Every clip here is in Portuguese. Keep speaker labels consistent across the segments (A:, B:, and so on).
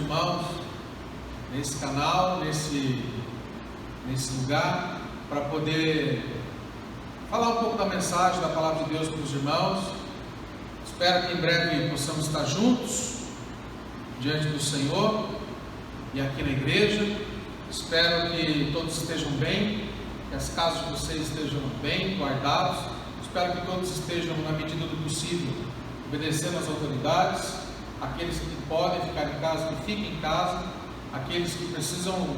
A: irmãos nesse canal, nesse lugar, para poder falar um pouco da mensagem da palavra de Deus para os irmãos. Espero que em breve possamos estar juntos diante do Senhor e aqui na igreja. Espero que todos estejam bem, que as casas de vocês estejam bem guardados. Espero que todos estejam, na medida do possível, obedecendo às autoridades. Aqueles que podem ficar em casa, que fiquem em casa. Aqueles que precisam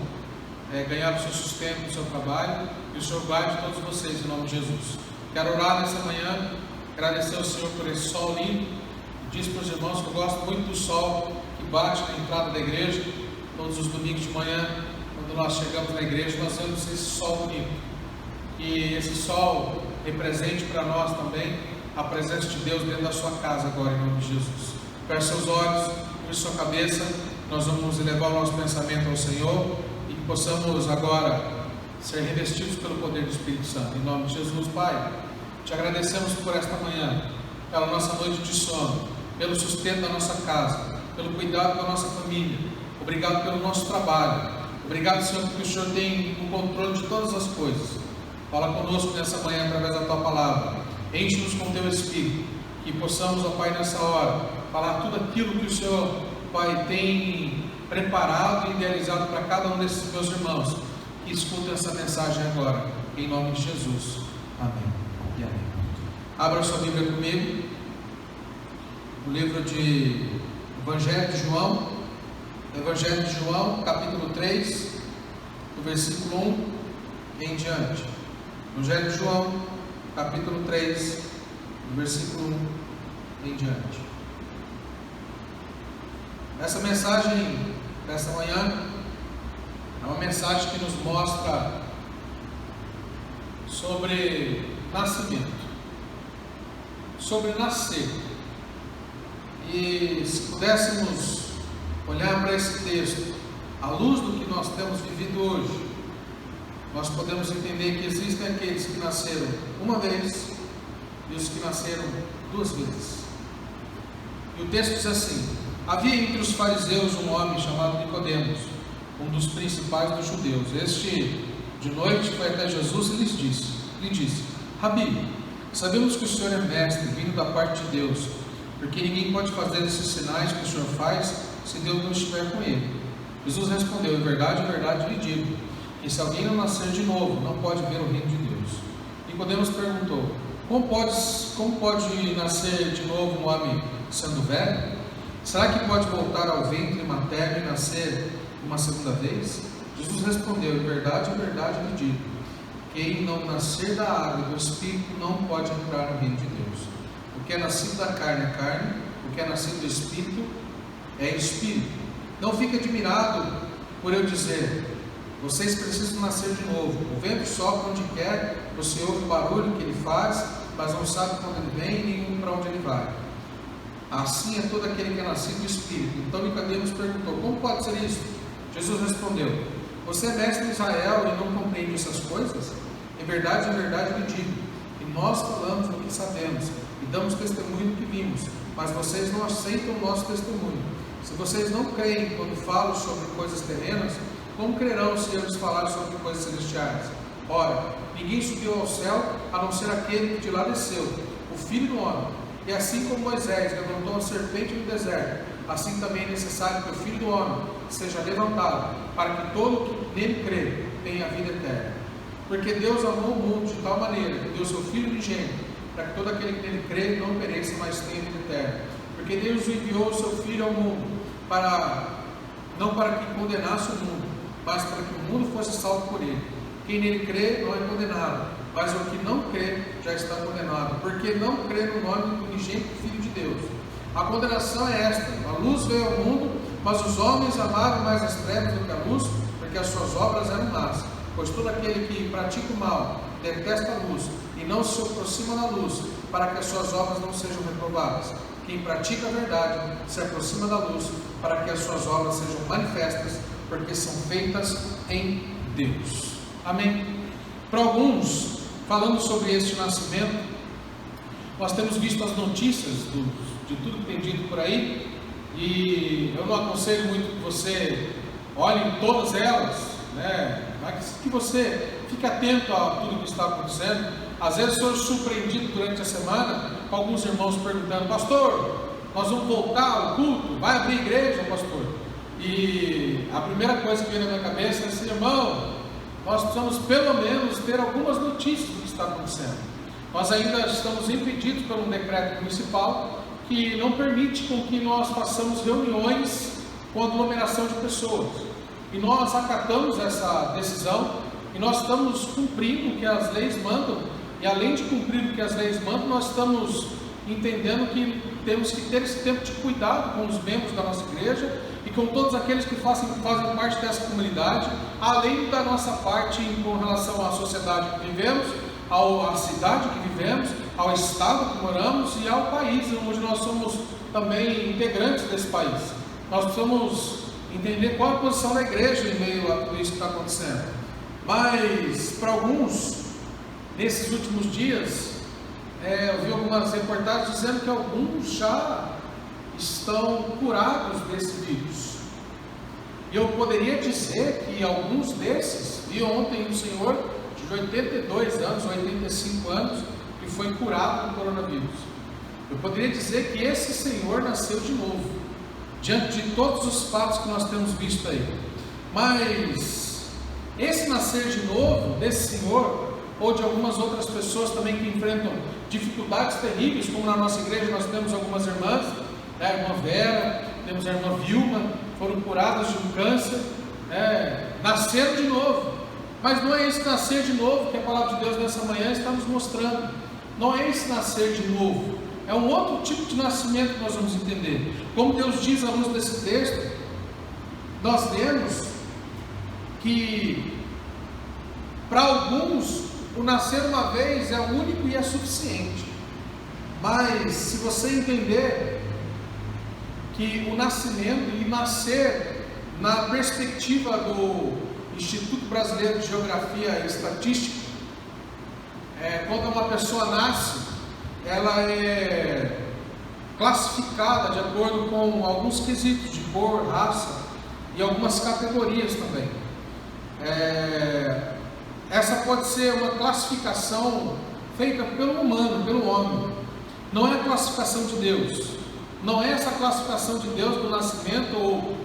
A: ganhar o seu sustento, o seu trabalho, e o Senhor guarde todos vocês em nome de Jesus. Quero orar nessa manhã, agradecer ao Senhor por esse sol lindo. Diz para os irmãos que eu gosto muito do sol que bate na entrada da igreja. Todos os domingos de manhã, quando nós chegamos na igreja, nós vemos esse sol bonito. Que esse sol represente para nós também a presença de Deus dentro da sua casa agora, em nome de Jesus. Feche seus olhos, curve sua cabeça. Nós vamos elevar o nosso pensamento ao Senhor e que possamos agora ser revestidos pelo poder do Espírito Santo. Em nome de Jesus, Pai, te agradecemos por esta manhã, pela nossa noite de sono, pelo sustento da nossa casa, pelo cuidado da nossa família. Obrigado pelo nosso trabalho. Obrigado, Senhor, porque o Senhor tem o controle de todas as coisas. Fala conosco nessa manhã através da Tua palavra. Enche-nos com o Teu Espírito, que possamos, ó Pai, nessa hora, falar tudo aquilo que o Senhor, Pai, tem preparado e idealizado para cada um desses meus irmãos que escutam essa mensagem agora, em nome de Jesus. Amém e amém. Abra sua Bíblia comigo, o livro de Evangelho de João, capítulo 3, do versículo 1 em diante. Evangelho de João, capítulo 3, do versículo 1 em diante. Essa mensagem dessa manhã é uma mensagem que nos mostra sobre nascimento, sobre nascer. E se pudéssemos olhar para esse texto à luz do que nós temos vivido hoje, nós podemos entender que existem aqueles que nasceram uma vez e os que nasceram duas vezes. E o texto diz assim: havia entre os fariseus um homem chamado Nicodemos, um dos principais dos judeus. Este de noite foi até Jesus e lhe disse: Rabi, sabemos que o Senhor é mestre, vindo da parte de Deus, porque ninguém pode fazer esses sinais que o Senhor faz se Deus não estiver com ele. Jesus respondeu: em verdade, lhe digo, que se alguém não nascer de novo, não pode ver o reino de Deus. Nicodemos perguntou: como pode nascer de novo um homem sendo velho? Será que pode voltar ao ventre materno e nascer uma segunda vez? Jesus respondeu: em verdade, lhe digo, quem não nascer da água e do Espírito não pode entrar no reino de Deus. O que é nascido da carne é carne, o que é nascido do Espírito é Espírito. Não fique admirado por eu dizer: vocês precisam nascer de novo. O vento sopra onde quer, você ouve o barulho que ele faz, mas não sabe quando ele vem nem para onde ele vai. Assim é todo aquele que é nascido do Espírito. Então Nicodemos perguntou: como pode ser isso? Jesus respondeu: você é mestre de Israel e não compreende essas coisas? Em verdade, lhe digo, que nós falamos do que sabemos e damos testemunho do que vimos, mas vocês não aceitam o nosso testemunho. Se vocês não creem quando falo sobre coisas terrenas, como crerão se eu lhes falar sobre coisas celestiais? Ora, ninguém subiu ao céu a não ser aquele que de lá desceu, o Filho do Homem. E assim como Moisés levantou a serpente no deserto, assim também é necessário que o Filho do Homem seja levantado, para que todo o que nele crê tenha a vida eterna. Porque Deus amou o mundo de tal maneira que deu seu Filho unigênito, para que todo aquele que nele crê não pereça, mas tenha vida eterna. Porque Deus enviou o seu Filho ao mundo, não para que condenasse o mundo, mas para que o mundo fosse salvo por ele. Quem nele crê não é condenado, mas o que não crê já está condenado, porque não crê no nome do unigênito Filho de Deus. A condenação é esta: a luz veio ao mundo, mas os homens amaram mais as trevas do que a luz, porque as suas obras eram más. Pois todo aquele que pratica o mal detesta a luz e não se aproxima da luz, para que as suas obras não sejam reprovadas. Quem pratica a verdade se aproxima da luz, para que as suas obras sejam manifestas, porque são feitas em Deus. Amém? Para alguns, falando sobre este nascimento, nós temos visto as notícias de tudo que tem dito por aí, e eu não aconselho muito que você olhe em todas elas, né? Mas que você fique atento a tudo que está acontecendo. Às vezes sou surpreendido durante a semana com alguns irmãos perguntando: pastor, nós vamos voltar ao culto? Vai abrir igreja, pastor? E a primeira coisa que vem na minha cabeça é assim: irmão, nós precisamos pelo menos ter algumas notícias do que está acontecendo. Nós ainda estamos impedidos por um decreto municipal que não permite com que nós façamos reuniões com aglomeração de pessoas. E nós acatamos essa decisão e nós estamos cumprindo o que as leis mandam. E além de cumprir o que as leis mandam, nós estamos entendendo que temos que ter esse tempo de cuidado com os membros da nossa igreja e com todos aqueles que fazem parte dessa comunidade, além da nossa parte com relação à sociedade que vivemos, à cidade que vivemos, ao estado que moramos e ao país, onde nós somos também integrantes desse país. Nós precisamos entender qual a posição da igreja em meio a tudo isso que está acontecendo. Mas, para alguns, nesses últimos dias, eu vi algumas reportagens dizendo que alguns já estão curados desse vírus. E eu poderia dizer que alguns desses, vi ontem um senhor de 82 anos, 85 anos, que foi curado do coronavírus. Eu poderia dizer que esse senhor nasceu de novo, diante de todos os fatos que nós temos visto aí. Mas esse nascer de novo desse senhor, ou de algumas outras pessoas também que enfrentam dificuldades terríveis, como na nossa igreja nós temos algumas irmãs, a irmã Vera, temos a irmã Vilma, foram curadas de um câncer, nasceram de novo. Mas não é esse nascer de novo que a palavra de Deus nessa manhã está nos mostrando. Não é esse nascer de novo, é um outro tipo de nascimento que nós vamos entender. Como Deus diz à luz desse texto, nós vemos que para alguns o nascer uma vez é único e é suficiente. Mas se você entender que o nascimento e nascer na perspectiva do Instituto Brasileiro de Geografia e Estatística, quando uma pessoa nasce, ela é classificada de acordo com alguns quesitos de cor, raça e algumas categorias também. Essa pode ser uma classificação feita pelo humano, pelo homem. Não é a classificação de Deus. Não é essa classificação de Deus do nascimento ou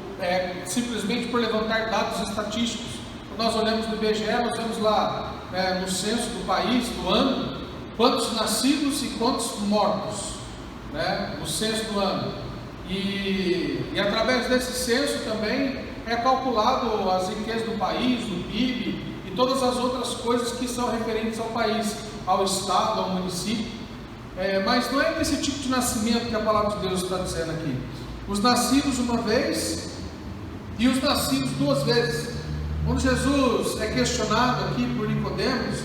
A: simplesmente por levantar dados estatísticos. Quando nós olhamos no IBGE, nós vemos lá no censo do país, do ano, quantos nascidos e quantos mortos, no censo do ano. E através desse censo também é calculado as riquezas do país, do PIB e todas as outras coisas que são referentes ao país, ao estado, ao município. Mas não é desse tipo de nascimento que a palavra de Deus está dizendo aqui. Os nascidos uma vez e os nascidos duas vezes. Quando Jesus é questionado aqui por Nicodemos,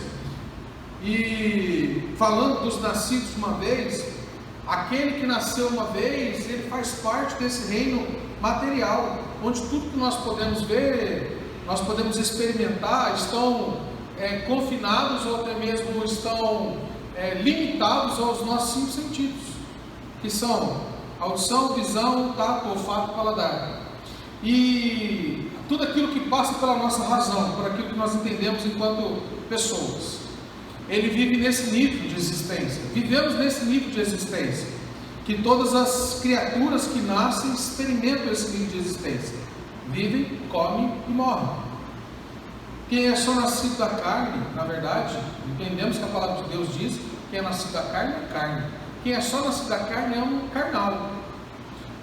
A: e falando dos nascidos uma vez, aquele que nasceu uma vez, ele faz parte desse reino material, onde tudo que nós podemos ver, nós podemos experimentar, estão confinados ou até mesmo estão limitados aos nossos 5 sentidos, que são audição, visão, tato, olfato e paladar. E tudo aquilo que passa pela nossa razão, por aquilo que nós entendemos enquanto pessoas. Ele vive nesse nível de existência. Vivemos nesse nível de existência, que todas as criaturas que nascem experimentam esse nível de existência. Vivem, comem e morrem. Quem é só nascido da carne, na verdade, entendemos que a palavra de Deus diz: quem é nascido da carne é carne. Quem é só nascido da carne é um carnal,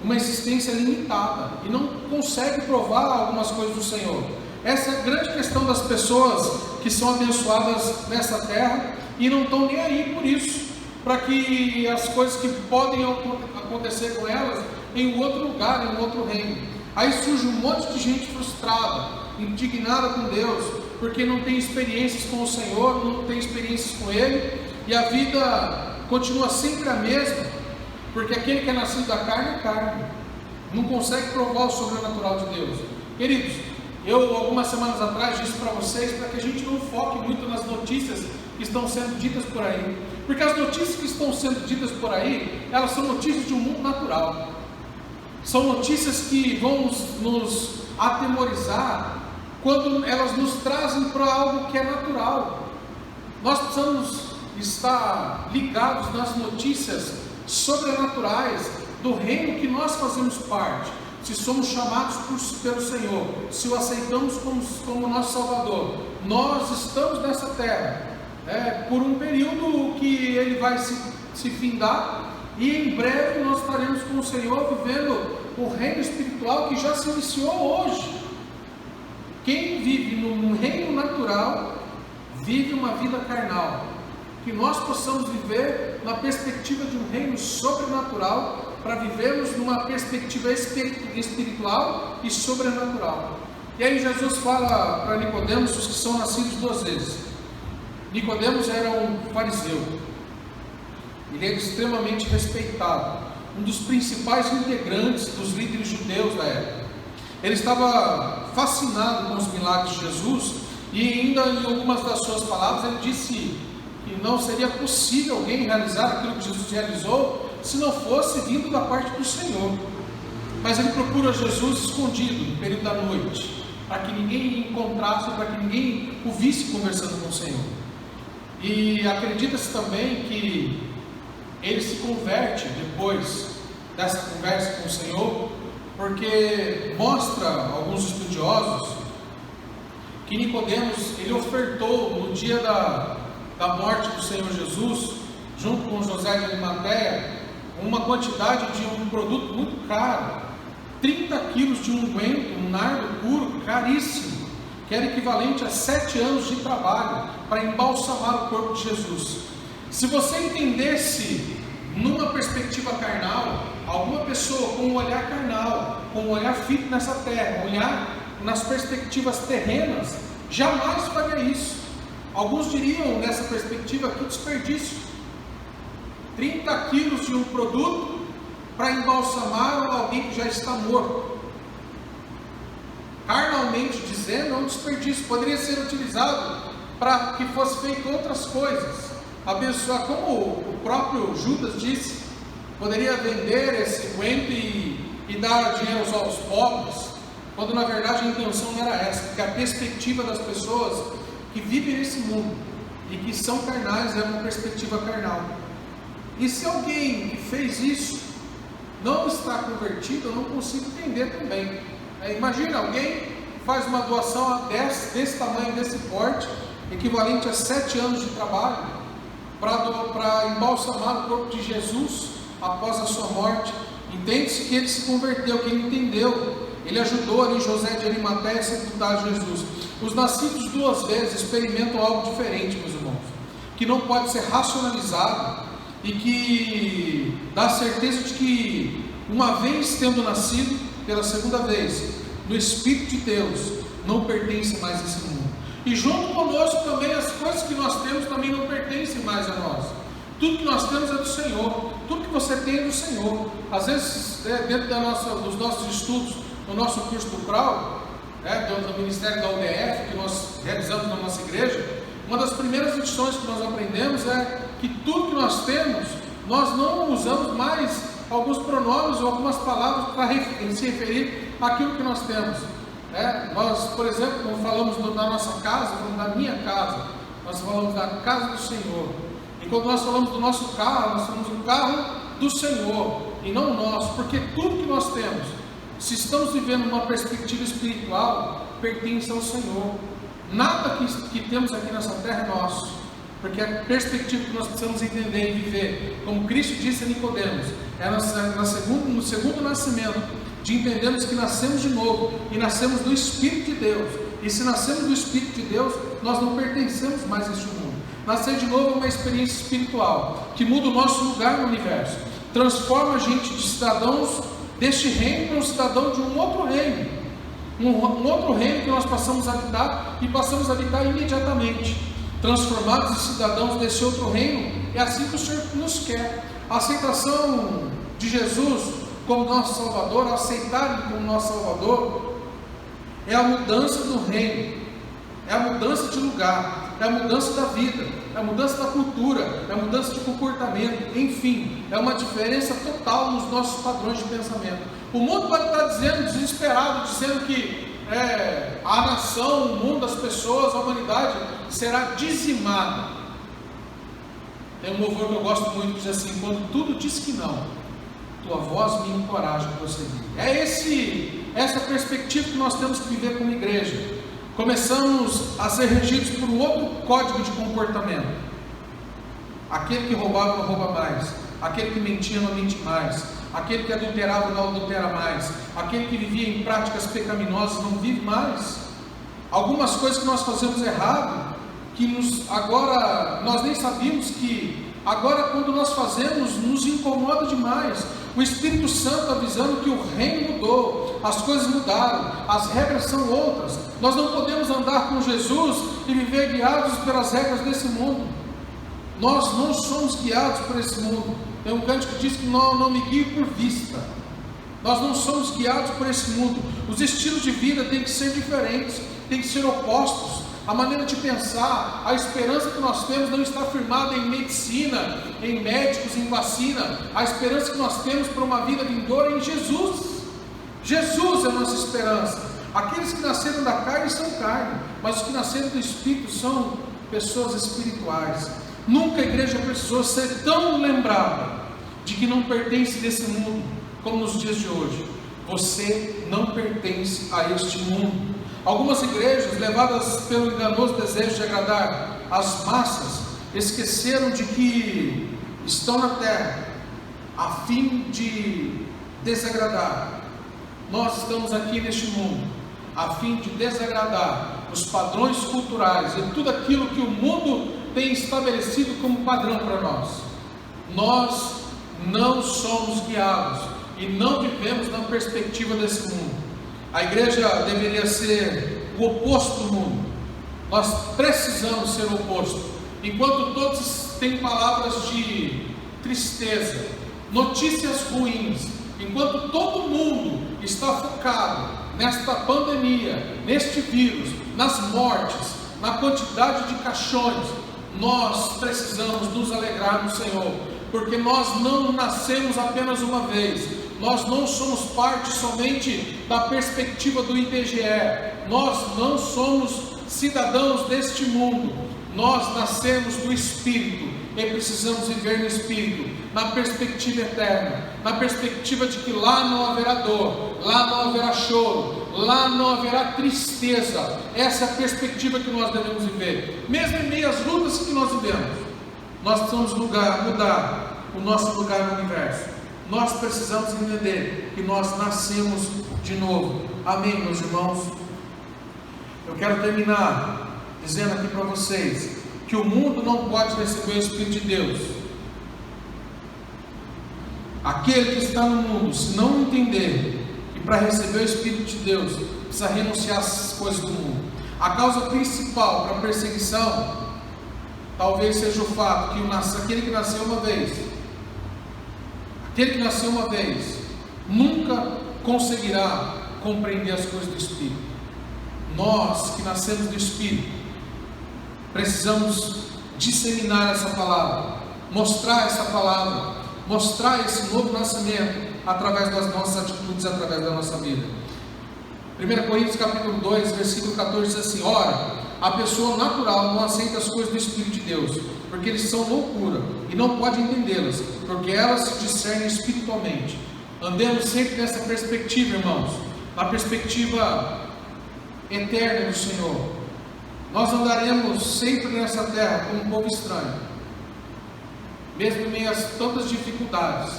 A: uma existência limitada, e não consegue provar algumas coisas do Senhor. Essa é a grande questão das pessoas que são abençoadas nessa terra e não estão nem aí por isso, para que as coisas que podem acontecer com elas em um outro lugar, em um outro reino. Aí surge um monte de gente frustrada, indignada com Deus, porque não tem experiências com o Senhor, não tem experiências com Ele, e a vida continua sempre a mesma, porque aquele que é nascido da carne é carne, não consegue provar o sobrenatural de Deus. Queridos, eu algumas semanas atrás disse para vocês, para que a gente não foque muito nas notícias que estão sendo ditas por aí, porque as notícias que estão sendo ditas por aí, elas são notícias de um mundo natural. São notícias que vão nos atemorizar quando elas nos trazem para algo que é natural. Nós precisamos estar ligados nas notícias sobrenaturais do reino que nós fazemos parte. Se somos chamados pelo Senhor, se o aceitamos como nosso Salvador, nós estamos nessa terra por um período que ele vai se findar, e em breve nós estaremos com o Senhor vivendo o reino espiritual que já se iniciou hoje. Quem vive no reino natural vive uma vida carnal. Que nós possamos viver na perspectiva de um reino sobrenatural, para vivermos numa perspectiva espiritual e sobrenatural. E aí Jesus fala para Nicodemos, os que são nascidos duas vezes. Nicodemos era um fariseu, ele era extremamente respeitado, um dos principais integrantes dos líderes judeus da época. Ele estava fascinado com os milagres de Jesus, e ainda em algumas das suas palavras ele disse que não seria possível alguém realizar aquilo que Jesus realizou se não fosse vindo da parte do Senhor. Mas ele procura Jesus escondido no período da noite, para que ninguém encontrasse, para que ninguém o visse conversando com o Senhor. E acredita-se também que ele se converte depois dessa conversa com o Senhor, porque mostra alguns estudiosos que Nicodemos, ele ofertou no dia da morte do Senhor Jesus, junto com José de Arimateia, uma quantidade de um produto muito caro, 30 quilos de unguento, um nardo puro, caríssimo, que era equivalente a 7 anos de trabalho, para embalsamar o corpo de Jesus. Se você entendesse numa perspectiva carnal, alguma pessoa com um olhar carnal, com um olhar fito nessa terra, olhar nas perspectivas terrenas, jamais faria isso. Alguns diriam nessa perspectiva, que desperdício, 30 quilos de um produto para embalsamar alguém que já está morto. Carnalmente dizendo, é um desperdício, poderia ser utilizado para que fosse feito outras coisas, abençoar, como o próprio Judas disse, poderia vender esse unguento e dar dinheiro aos pobres, quando na verdade a intenção não era essa, porque a perspectiva das pessoas que vivem nesse mundo e que são carnais é uma perspectiva carnal. E se alguém que fez isso não está convertido, eu não consigo entender também. Imagina alguém que faz uma doação desse tamanho, desse porte, equivalente a 7 anos de trabalho, para embalsamar o corpo de Jesus após a sua morte. Entende-se que ele se converteu, que ele entendeu, ele ajudou ali José de Arimateia a sepultar Jesus. Os nascidos duas vezes experimentam algo diferente, meus irmãos, que não pode ser racionalizado, e que dá certeza de que, uma vez tendo nascido, pela segunda vez, no Espírito de Deus, não pertence mais a esse mundo. E junto conosco também, as coisas que nós temos também não pertencem mais a nós. Tudo que nós temos é do Senhor, tudo que você tem é do Senhor. Às vezes, dentro dos nossos estudos, no nosso curso do CRAU, do Ministério da UDF, que nós realizamos na nossa igreja, uma das primeiras lições que nós aprendemos é que tudo que nós temos, nós não usamos mais alguns pronomes ou algumas palavras para se referir àquilo que nós temos. Nós, por exemplo, quando falamos da nossa casa, falamos da minha casa, nós falamos da casa do Senhor. E quando nós falamos do nosso carro, nós falamos do carro do Senhor, e não nosso, porque tudo que nós temos, se estamos vivendo uma perspectiva espiritual, pertence ao Senhor. Nada que temos aqui nessa terra é nosso, porque a perspectiva que nós precisamos entender e viver, como Cristo disse a Nicodemos, é no segundo nascimento, de entendermos que nascemos de novo, e nascemos do Espírito de Deus. E se nascemos do Espírito de Deus, nós não pertencemos mais a este mundo. Nascer de novo é uma experiência espiritual, que muda o nosso lugar no universo, transforma a gente de cidadãos deste reino para um cidadão de um outro reino. Um outro reino que nós passamos a habitar, e passamos a habitar imediatamente, transformados em cidadãos desse outro reino. É assim que o Senhor nos quer. A aceitação de Jesus como nosso Salvador, aceitar como nosso Salvador, é a mudança do reino, é a mudança de lugar, é a mudança da vida. é mudança da cultura, é mudança de comportamento, enfim, é uma diferença total nos nossos padrões de pensamento. O mundo pode estar dizendo, desesperado, dizendo que a nação, o mundo, as pessoas, a humanidade será dizimada. Tem um louvor que eu gosto muito, que diz assim: quando tudo diz que não, tua voz me encoraja a prosseguir. É essa perspectiva que nós temos que viver como igreja. Começamos a ser regidos por um outro código de comportamento. Aquele que roubava não rouba mais, aquele que mentia não mente mais, aquele que adulterava não adultera mais, aquele que vivia em práticas pecaminosas não vive mais. Algumas coisas que nós fazemos errado, que agora nós nem sabíamos que agora quando nós fazemos nos incomoda demais. O Espírito Santo avisando que o reino mudou, as coisas mudaram, as regras são outras. Nós não podemos andar com Jesus e viver guiados pelas regras desse mundo. Nós não somos guiados por esse mundo. Tem um cântico que diz que não me guie por vista. Nós não somos guiados por esse mundo. Os estilos de vida têm que ser diferentes, têm que ser opostos. A maneira de pensar, a esperança que nós temos não está firmada em medicina, em médicos, em vacina. A esperança que nós temos para uma vida vindoura é em Jesus. Jesus é a nossa esperança. Aqueles que nasceram da carne são carne, mas os que nasceram do Espírito são pessoas espirituais. Nunca a igreja precisou ser tão lembrada de que não pertence desse mundo como nos dias de hoje. Você não pertence a este mundo. Algumas igrejas, levadas pelo enganoso desejo de agradar as massas, esqueceram de que estão na terra a fim de desagradar. Nós estamos aqui neste mundo a fim de desagradar os padrões culturais e tudo aquilo que o mundo tem estabelecido como padrão para nós. Nós não somos guiados e não vivemos na perspectiva desse mundo. A igreja deveria ser o oposto do mundo. Nós precisamos ser o oposto. Enquanto todos têm palavras de tristeza, notícias ruins, enquanto todo mundo está focado nesta pandemia, neste vírus, nas mortes, na quantidade de caixões, nós precisamos nos alegrar no Senhor, porque nós não nascemos apenas uma vez. Nós não somos parte somente da perspectiva do IBGE, nós não somos cidadãos deste mundo, nós nascemos do Espírito e precisamos viver no Espírito, na perspectiva eterna, na perspectiva de que lá não haverá dor, lá não haverá choro, lá não haverá tristeza. Essa é a perspectiva que nós devemos viver, mesmo em meio às lutas que nós vivemos. Nós precisamos mudar o nosso lugar no universo. Nós precisamos entender que nós nascemos de novo. Amém, meus irmãos? Eu quero terminar dizendo aqui para vocês que o mundo não pode receber o Espírito de Deus. Aquele que está no mundo, se não entender que para receber o Espírito de Deus precisa renunciar às coisas do mundo. A causa principal para a perseguição talvez seja o fato que aquele que nasceu uma vez nunca conseguirá compreender as coisas do Espírito. Nós que nascemos do Espírito precisamos disseminar essa palavra, mostrar essa palavra, mostrar esse novo nascimento através das nossas atitudes, através da nossa vida. 1 Coríntios capítulo 2, versículo 14 diz assim: ora, a pessoa natural não aceita as coisas do Espírito de Deus, porque eles são loucura e não pode entendê-las, porque elas se discernem espiritualmente. Andemos sempre nessa perspectiva, irmãos, na perspectiva eterna do Senhor. Nós andaremos sempre nessa terra como um povo estranho, mesmo em meio a tantas dificuldades.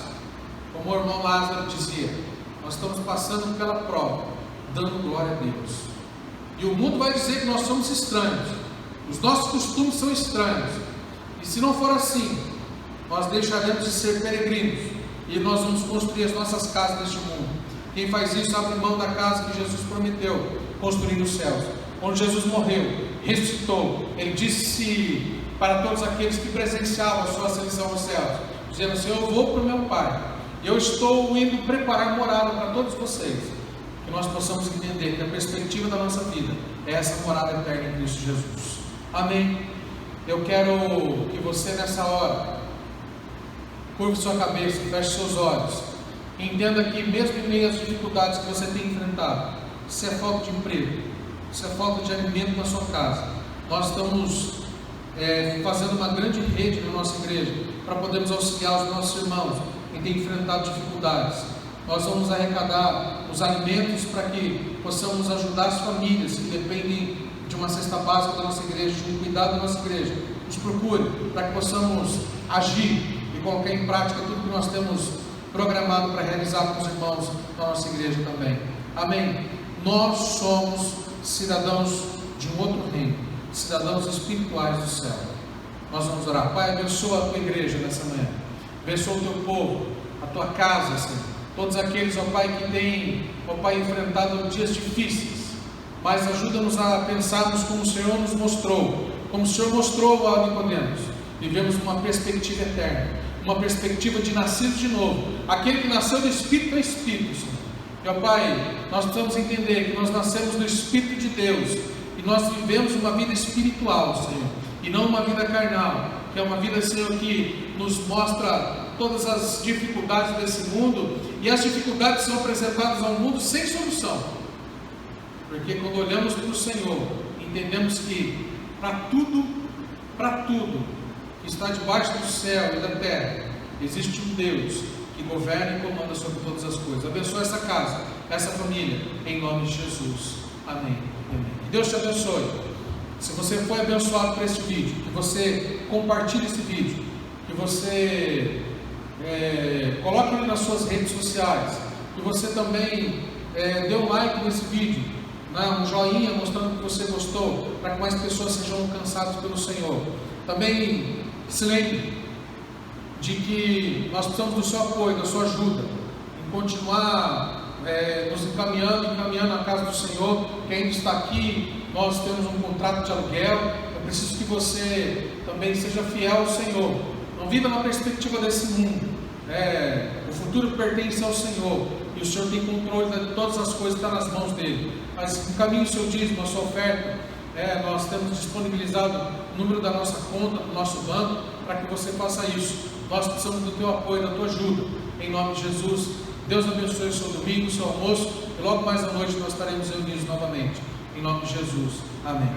A: Como o irmão Lázaro dizia, nós estamos passando pela prova, dando glória a Deus. E o mundo vai dizer que nós somos estranhos, os nossos costumes são estranhos, e se não for assim, nós deixaremos de ser peregrinos, e nós vamos construir as nossas casas neste mundo. Quem faz isso abre mão da casa que Jesus prometeu construir nos céus. Quando Jesus morreu, ressuscitou, Ele disse para todos aqueles que presenciavam a sua ascensão aos céus, dizendo assim: eu vou para o meu Pai, eu estou indo preparar morada para todos vocês. Que nós possamos entender que a perspectiva da nossa vida é essa morada eterna em Cristo Jesus. Amém. Eu quero que você nessa hora curve sua cabeça, feche seus olhos, entenda que mesmo em meio às dificuldades que você tem enfrentado, se é falta de emprego, se é falta de alimento na sua casa, nós estamos fazendo uma grande rede na nossa igreja para podermos auxiliar os nossos irmãos em ter enfrentado dificuldades. Nós vamos arrecadar os alimentos para que possamos ajudar as famílias que dependem de uma cesta básica da nossa igreja, de um cuidado da nossa igreja. Nos procure para que possamos agir e colocar em prática tudo que nós temos programado para realizar com os irmãos da nossa igreja também. Amém? Nós somos cidadãos de um outro reino, cidadãos espirituais do céu. Nós vamos orar. Pai, abençoa a tua igreja nessa manhã, abençoa o teu povo, a tua casa, Senhor. Todos aqueles, ó Pai, que têm, ó Pai, enfrentado dias difíceis, mas ajuda-nos a pensarmos como o Senhor nos mostrou, como o Senhor mostrou a Nicodemos. Vivemos uma perspectiva eterna, uma perspectiva de nascer de novo. Aquele que nasceu do Espírito é Espírito, Senhor. E ó Pai, nós precisamos entender que nós nascemos do Espírito de Deus e nós vivemos uma vida espiritual, Senhor, e não uma vida carnal, que é uma vida, Senhor, que nos mostra todas as dificuldades desse mundo, e as dificuldades são apresentadas ao mundo sem solução, porque quando olhamos para o Senhor, entendemos que para tudo que está debaixo do céu e da terra, existe um Deus que governa e comanda sobre todas as coisas. Abençoa essa casa, essa família, em nome de Jesus. Amém. Amém. Que Deus te abençoe. Se você foi abençoado por este vídeo, que você compartilhe esse vídeo, que você coloque ele nas suas redes sociais, que você também dê um like nesse vídeo, né, um joinha mostrando que você gostou, para que mais pessoas sejam alcançadas pelo Senhor. Também se lembre de que nós precisamos do seu apoio, da sua ajuda, em continuar nos encaminhando à casa do Senhor. Quem ainda está aqui, nós temos um contrato de aluguel. Eu preciso que você também seja fiel ao Senhor. Não viva na perspectiva desse mundo. O futuro pertence ao Senhor, e o Senhor tem controle de todas as coisas, está nas mãos dele. Mas encaminhe o seu dízimo, a sua oferta. Nós temos disponibilizado o número da nossa conta, do nosso banco, para que você faça isso. Nós precisamos do teu apoio, da tua ajuda, em nome de Jesus. Deus abençoe o seu domingo, o seu almoço, e logo mais à noite nós estaremos reunidos novamente, em nome de Jesus. Amém.